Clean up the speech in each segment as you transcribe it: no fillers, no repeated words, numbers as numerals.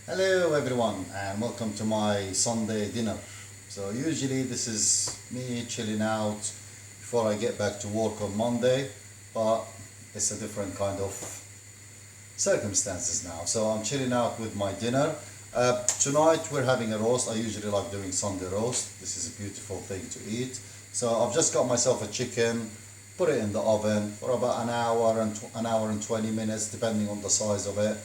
Hello everyone and welcome to my Sunday dinner. So usually this is me chilling out before I get back to work on Monday, but it's a different kind of circumstances now. So I'm chilling out with my dinner. Tonight we're having a roast. I usually like doing Sunday roast. This is a beautiful thing to eat. So I've just got myself a chicken, put it in the oven for about an hour and 20 minutes depending on the size of it.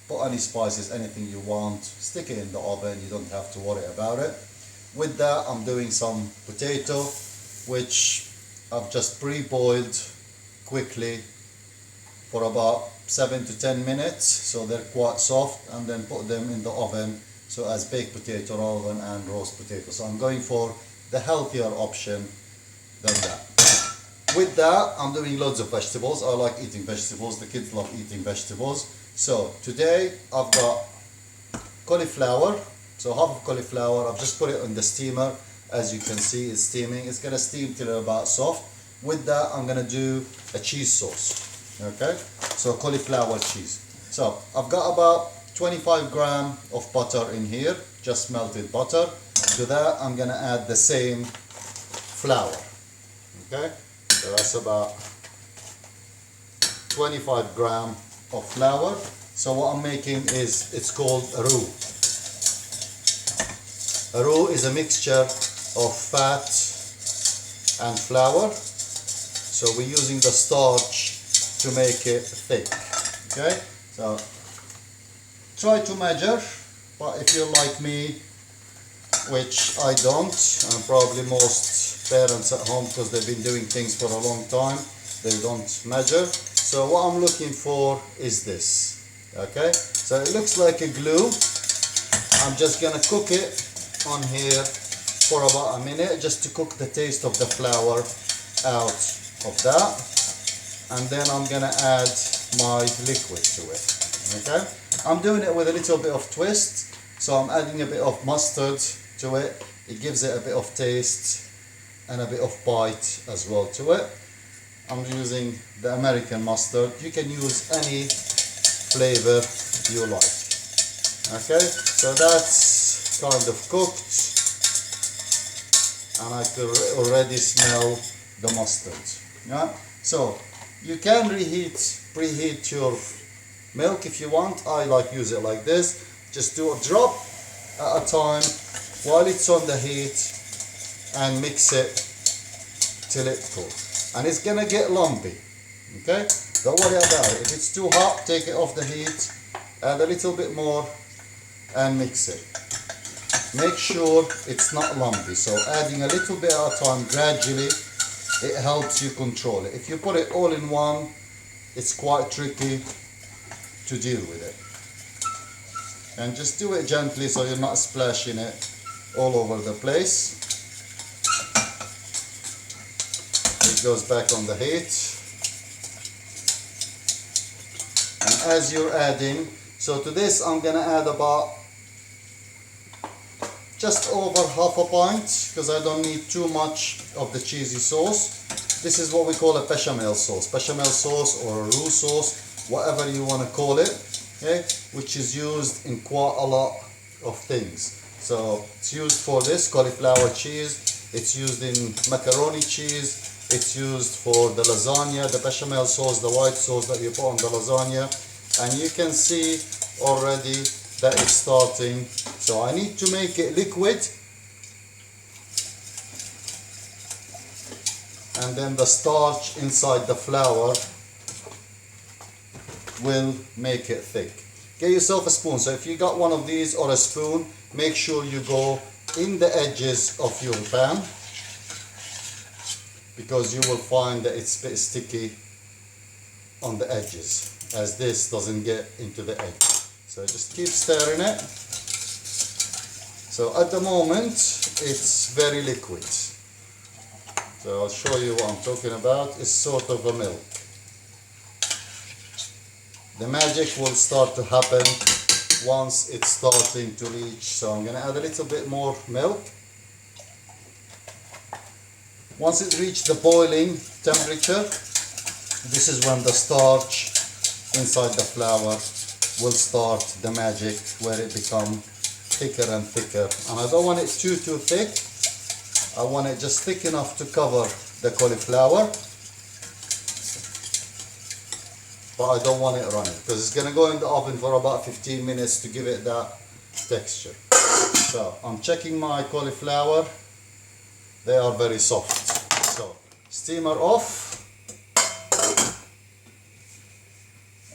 Put any spices, anything you want, stick it in the oven, you don't have to worry about it. With that, I'm doing some potato, which I've just pre-boiled quickly for about 7 to 10 minutes, so they're quite soft, and then put them in the oven, so as baked potato rather than roast potato. So I'm going for the healthier option than that. With that, I'm doing loads of vegetables. I like eating vegetables, the kids love eating vegetables. So today I've got cauliflower, so half of cauliflower. I've just put it on the steamer. As you can see, it's steaming. It's gonna steam till about soft. With that, I'm gonna do a cheese sauce. Okay, so cauliflower cheese. So I've got about 25 gram of butter in here, just melted butter. To that, I'm gonna add the same flour. Okay, so that's about 25 gram of flour. So what I'm making is, it's called a roux. A roux is a mixture of fat and flour. So we're using the starch to make it thick. Okay, so try to measure, but if you're like me, which I don't, and probably most parents at home, because they've been doing things for a long time, they don't measure. So what I'm looking for is this. Okay, so it looks like a glue. I'm just gonna cook it on here for about a minute, just to cook the taste of the flour out of that, and then I'm gonna add my liquid to it. Okay, I'm doing it with a little bit of twist, so I'm adding a bit of mustard to it. It gives it a bit of taste and a bit of bite as well to it. I'm using the American mustard. You can use any flavor you like. Okay, so that's kind of cooked, and I can already smell the mustard. Yeah, so you can preheat your milk if you want. I like use it like this. Just do a drop at a time while it's on the heat, and mix it till it's cool. And it's gonna get lumpy. Okay, don't worry about it. If it's too hot, take it off the heat, add a little bit more, and mix it. Make sure it's not lumpy. So adding a little bit at a time, gradually, it helps you control it. If you put it all in one, it's quite tricky to deal with it. And just do it gently so you're not splashing it all over the place. It goes back on the heat. And as you're adding, so to this I'm gonna add about just over half a pint, because I don't need too much of the cheesy sauce. This is what we call a bechamel sauce. Bechamel sauce or a roux sauce, whatever you want to call it, okay, which is used in quite a lot of things. So it's used for this cauliflower cheese, it's used in macaroni cheese, it's used for the lasagna, the bechamel sauce, the white sauce that you put on the lasagna. And you can see already that it's starting. So I need to make it liquid, and then the starch inside the flour will make it thick. Get yourself a spoon. So if you got one of these or a spoon, make sure you go in the edges of your pan, because you will find that it's a bit sticky on the edges, as this doesn't get into the egg. So just keep stirring it. So at the moment it's very liquid. So I'll show you what I'm talking about. It's sort of a milk. The magic will start to happen once it's starting to reach. So I'm going to add a little bit more milk. Once it reaches the boiling temperature, this is when the starch inside the flour will start the magic where it become thicker and thicker. And I don't want it too thick. I want it just thick enough to cover the cauliflower, but I don't want it running because it's going to go in the oven for about 15 minutes to give it that texture. So I'm checking my cauliflower. They are very soft. So steamer off,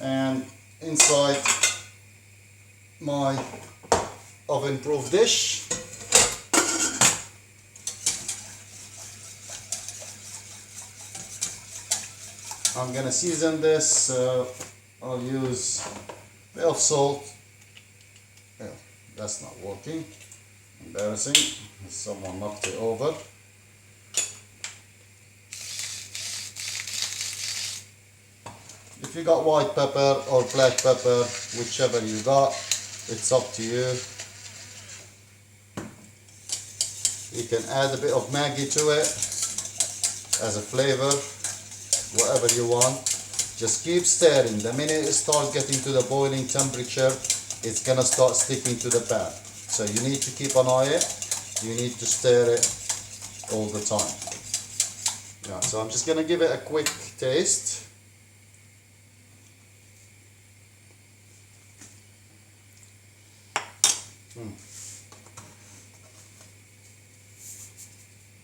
and inside my oven proof dish I'm gonna season this. I'll use a bit of salt. Yeah, that's not working. Embarrassing. Someone knocked it over. If you got white pepper or black pepper, whichever you got, it's up to you. You can add a bit of Maggi to it as a flavor, whatever you want. Just keep stirring. The minute it starts getting to the boiling temperature, it's gonna start sticking to the pan. So you need to keep an eye on it. You need to stir it all the time. Yeah, so I'm just gonna give it a quick taste.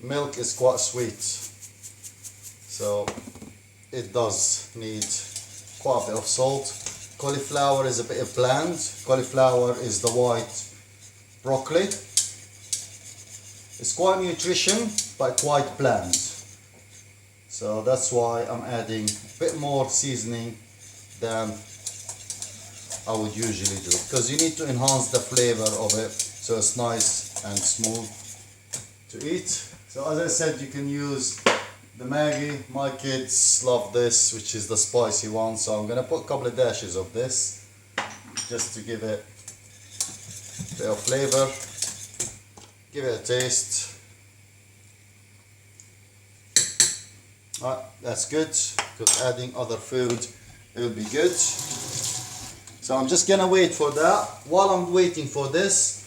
Milk is quite sweet, so it does need quite a bit of salt. Cauliflower is a bit bland. Cauliflower is the white broccoli. It's quite nutrition, but quite bland. So that's why I'm adding a bit more seasoning than I would usually do, because you need to enhance the flavor of it so it's nice and smooth to eat. So as I said, you can use the Maggi. My kids love this, which is the spicy one, so I'm gonna put a couple of dashes of this just to give it a bit of flavor, give it a taste. Alright, that's good, because adding other food, it will be good. So I'm just gonna wait for that. While I'm waiting for this,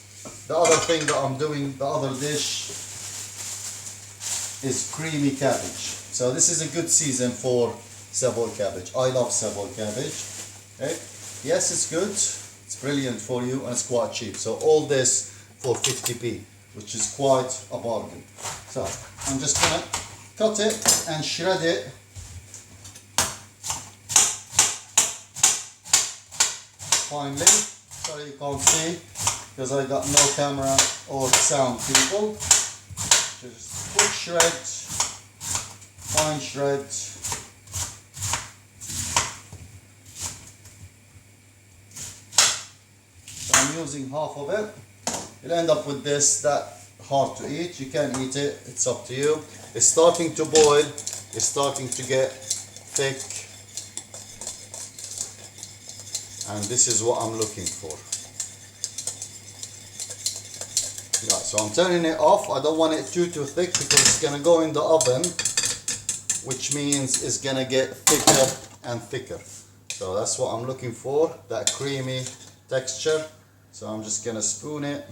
the other thing that I'm doing, the other dish, is creamy cabbage. So this is a good season for Savoy cabbage. I love Savoy cabbage. Okay? Yes, it's good. It's brilliant for you, and it's quite cheap. So all this for 50p, which is quite a bargain. So I'm just gonna cut it and shred it. Finally, sorry you can't see because I got no camera or sound, people. Just quick shred, fine shred. So I'm using half of it. You'll end up with this, that hard to eat. You can eat it, it's up to you. It's starting to boil, it's starting to get thick. And this is what I'm looking for. Yeah, so I'm turning it off. I don't want it too thick because it's gonna go in the oven, which means it's gonna get thicker and thicker. So that's what I'm looking for, that creamy texture. So I'm just gonna spoon it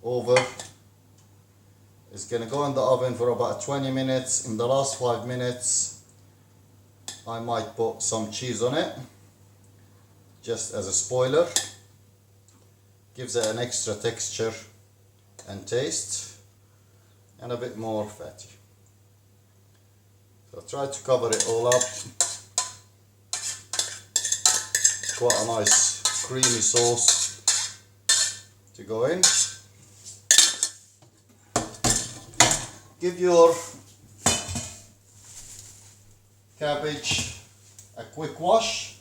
over. It's gonna go in the oven for about 20 minutes. In the last 5 minutes, I might put some cheese on it, just as a spoiler. Gives it an extra texture and taste, and a bit more fatty. So try to cover it all up. Quite a nice creamy sauce to go in. Give your cabbage a quick wash.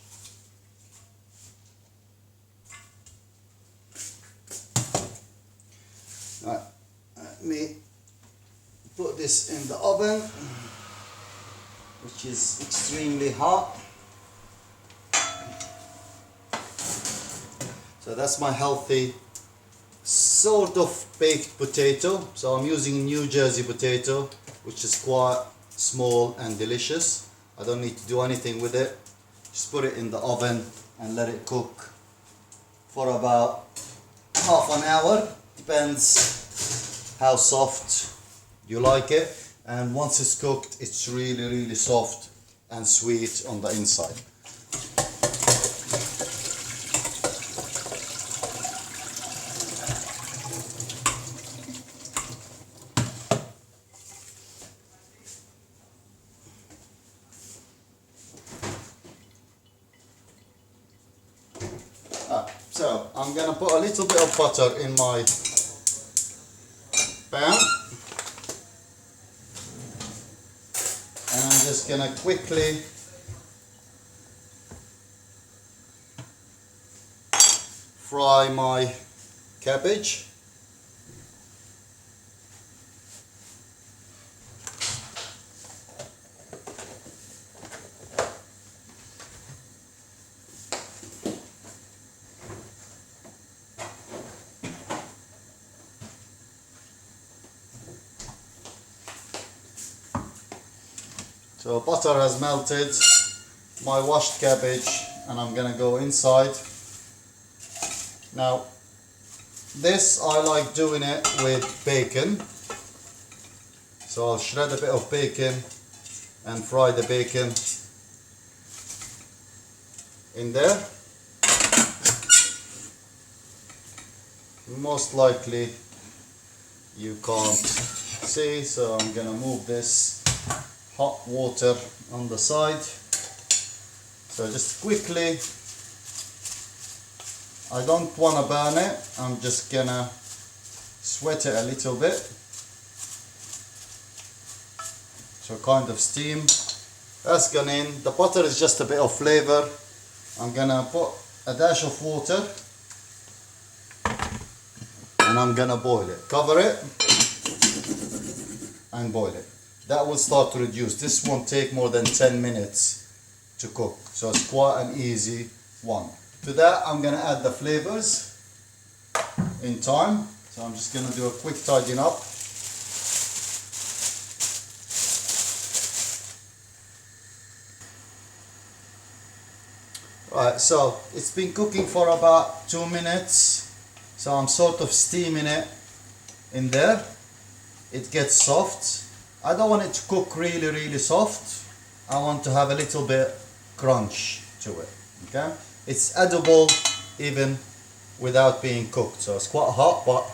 Right, let me put this in the oven, which is extremely hot. So that's my healthy sort of baked potato. So I'm using New Jersey potato, which is quite small and delicious. I don't need to do anything with it. Just put it in the oven and let it cook for about half an hour. Depends how soft you like it. And once it's cooked, it's really soft and sweet on the inside. So I'm gonna put a little bit of butter in my pan, and I'm just gonna quickly fry my cabbage. So butter has melted, my washed cabbage, and I'm gonna go inside. Now this I like doing it with bacon, so I'll shred a bit of bacon and fry the bacon in there. Most likely you can't see, so I'm gonna move this hot water on the side. So just quickly, I don't want to burn it, I'm just gonna sweat it a little bit, so kind of steam. That's gone in. The butter is just a bit of flavor. I'm gonna put a dash of water and I'm gonna boil it. Cover it and boil it. That will start to reduce. This won't take more than 10 minutes to cook, so it's quite an easy one. To that I'm gonna add the flavors in time. So I'm just gonna do a quick tidying up. Right, so it's been cooking for about 2 minutes. So I'm sort of steaming it in there. It gets soft. I don't want it to cook really soft. I want to have a little bit crunch to it. Okay, it's edible even without being cooked. So it's quite hot, but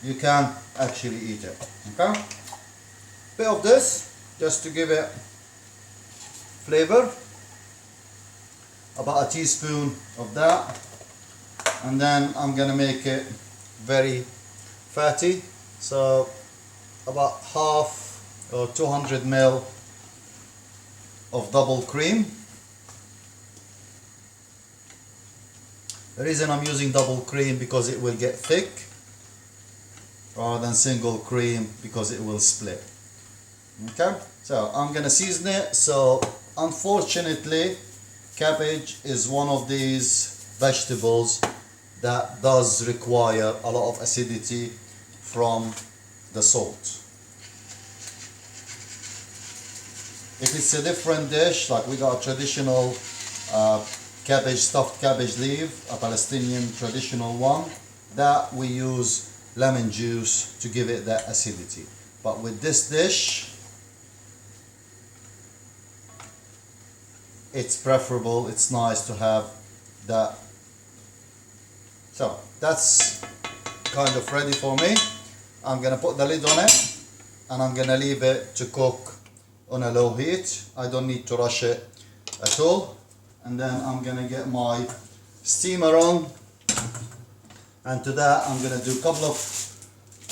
you can actually eat it. Okay, bit of this just to give it flavor. About a teaspoon of that, and then I'm gonna make it very fatty. So about half or 200 ml of double cream. The reason I'm using double cream because it will get thick, rather than single cream because it will split. Okay, so I'm gonna season it. So unfortunately, cabbage is one of these vegetables that does require a lot of acidity from the salt. If it's a different dish, like we got a traditional cabbage, stuffed cabbage leaf, a Palestinian traditional one, that we use lemon juice to give it that acidity. But with this dish, it's preferable, it's nice to have that. So that's kind of ready for me. I'm gonna put the lid on it and I'm gonna leave it to cook on a low heat. I don't need to rush it at all. And then I'm gonna get my steamer on, and to that I'm gonna do a couple of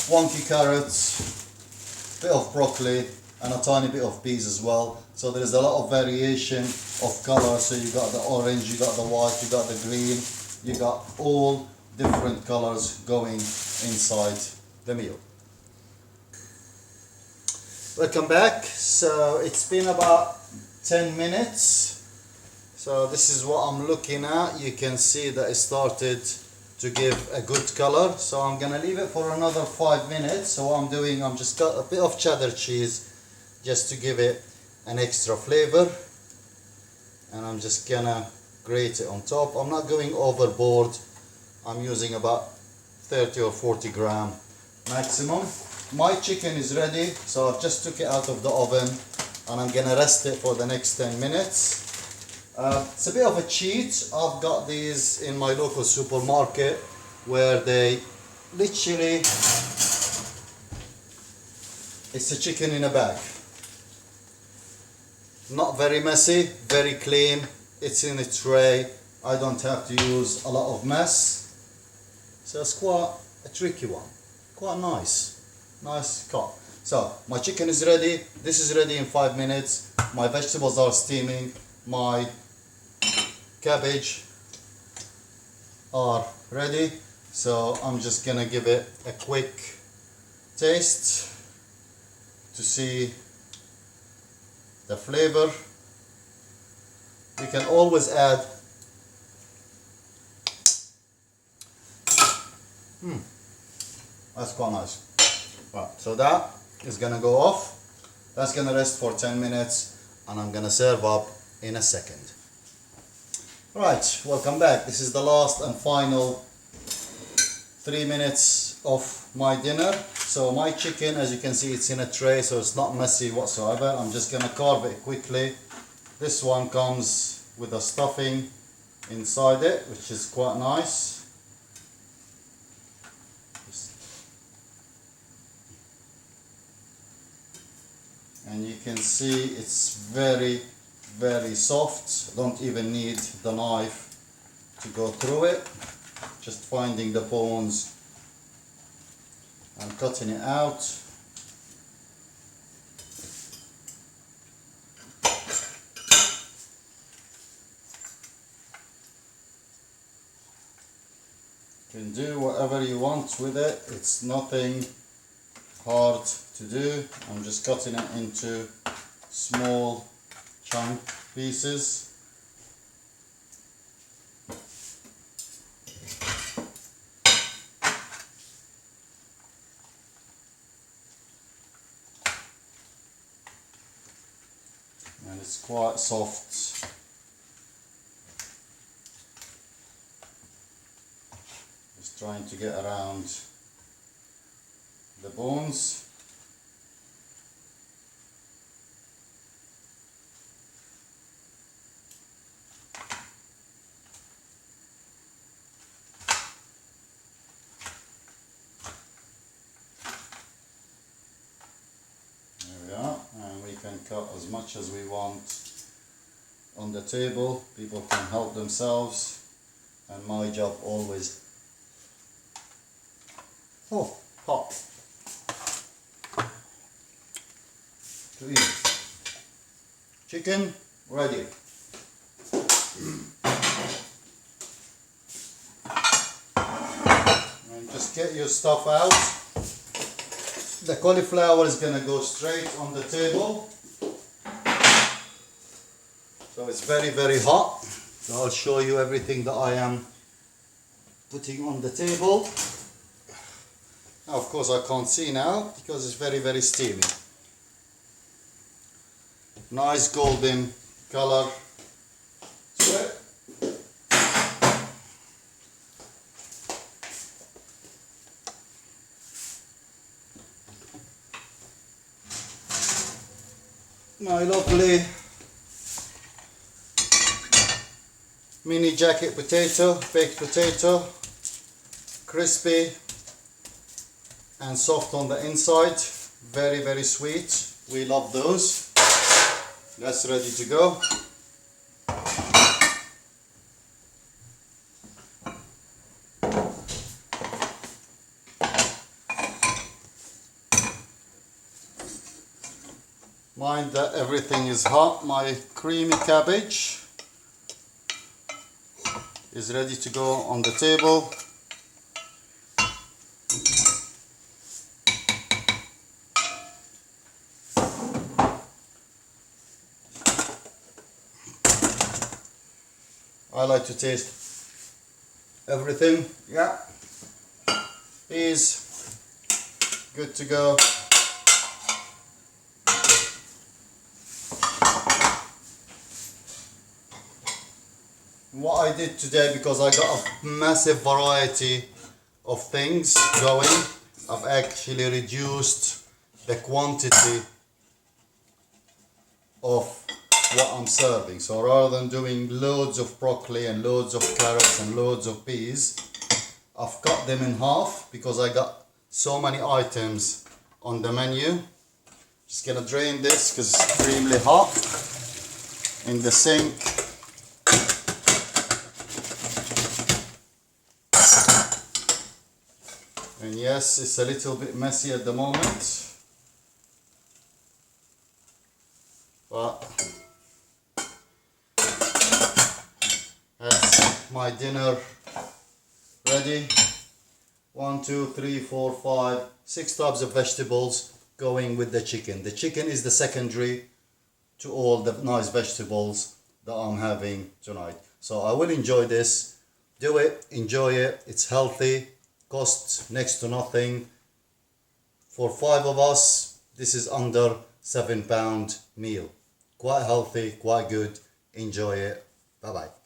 wonky carrots, bit of broccoli, and a tiny bit of peas as well. So there's a lot of variation of color. So you got the orange, you got the white, you got the green, you got all different colors going inside the meal. Welcome back. So it's been about 10 minutes. So this is what I'm looking at. You can see that it started to give a good color. So I'm gonna leave it for another 5 minutes. So what I'm doing, I'm just got a bit of cheddar cheese just to give it an extra flavor. And I'm just gonna grate it on top. I'm not going overboard. I'm using about 30 or 40 gram maximum. My chicken is ready, so I've just took it out of the oven and I'm gonna rest it for the next 10 minutes. It's a bit of a cheat. I've got these in my local supermarket where they literally, it's a chicken in a bag. Not very messy, very clean. It's in a tray. I don't have to use a lot of mess. So it's quite a tricky one. Quite nice. Nice cut. So my chicken is ready. This is ready in 5 minutes. My vegetables are steaming. My cabbage are ready. So I'm just gonna give it a quick taste to see the flavor. You can always add that's quite nice. Right, so that is gonna go off. That's gonna rest for 10 minutes and I'm gonna serve up in a second. Right, welcome back. This is the last and final 3 minutes of my dinner. So my chicken, as you can see, it's in a tray, so it's not messy whatsoever. I'm just gonna carve it quickly. This one comes with a stuffing inside it, which is quite nice. And you can see it's very, very soft. Don't even need the knife to go through it. Just finding the bones and cutting it out. You can do whatever you want with it. It's nothing hard to do. I'm just cutting it into small chunk pieces. And it's quite soft. Just trying to get around the bones. There we are, and we can cut as much as we want on the table. People can help themselves, and my job always. Oh, hot. To eat. Chicken ready. And just get your stuff out. The cauliflower is going to go straight on the table. So it's very, very hot. So I'll show you everything that I am putting on the table. Now, of course, I can't see now because it's very, very steamy. Nice golden color to it. My lovely mini jacket potato, baked potato, crispy and soft on the inside, very, very sweet. We love those. That's ready to go. Mind that everything is hot. My creamy cabbage is ready to go on the table. I like to taste everything. Yeah, is good to go. what I did today, because I got a massive variety of things going, I've actually reduced the quantity of what I'm serving. So rather than doing loads of broccoli and loads of carrots and loads of peas, I've cut them in half because I got so many items on the menu. Just gonna drain this because it's extremely hot in the sink. And yes, it's a little bit messy at the moment, but that's my dinner ready. 1, 2, 3, 4, 5, 6 types of vegetables going with the chicken. The chicken is the secondary to all the nice vegetables that I'm having tonight. So I will enjoy this. Do it, enjoy it. It's healthy, costs next to nothing. For 5 of us, this is under £7 meal. Quite healthy, quite good. Enjoy it. Bye bye.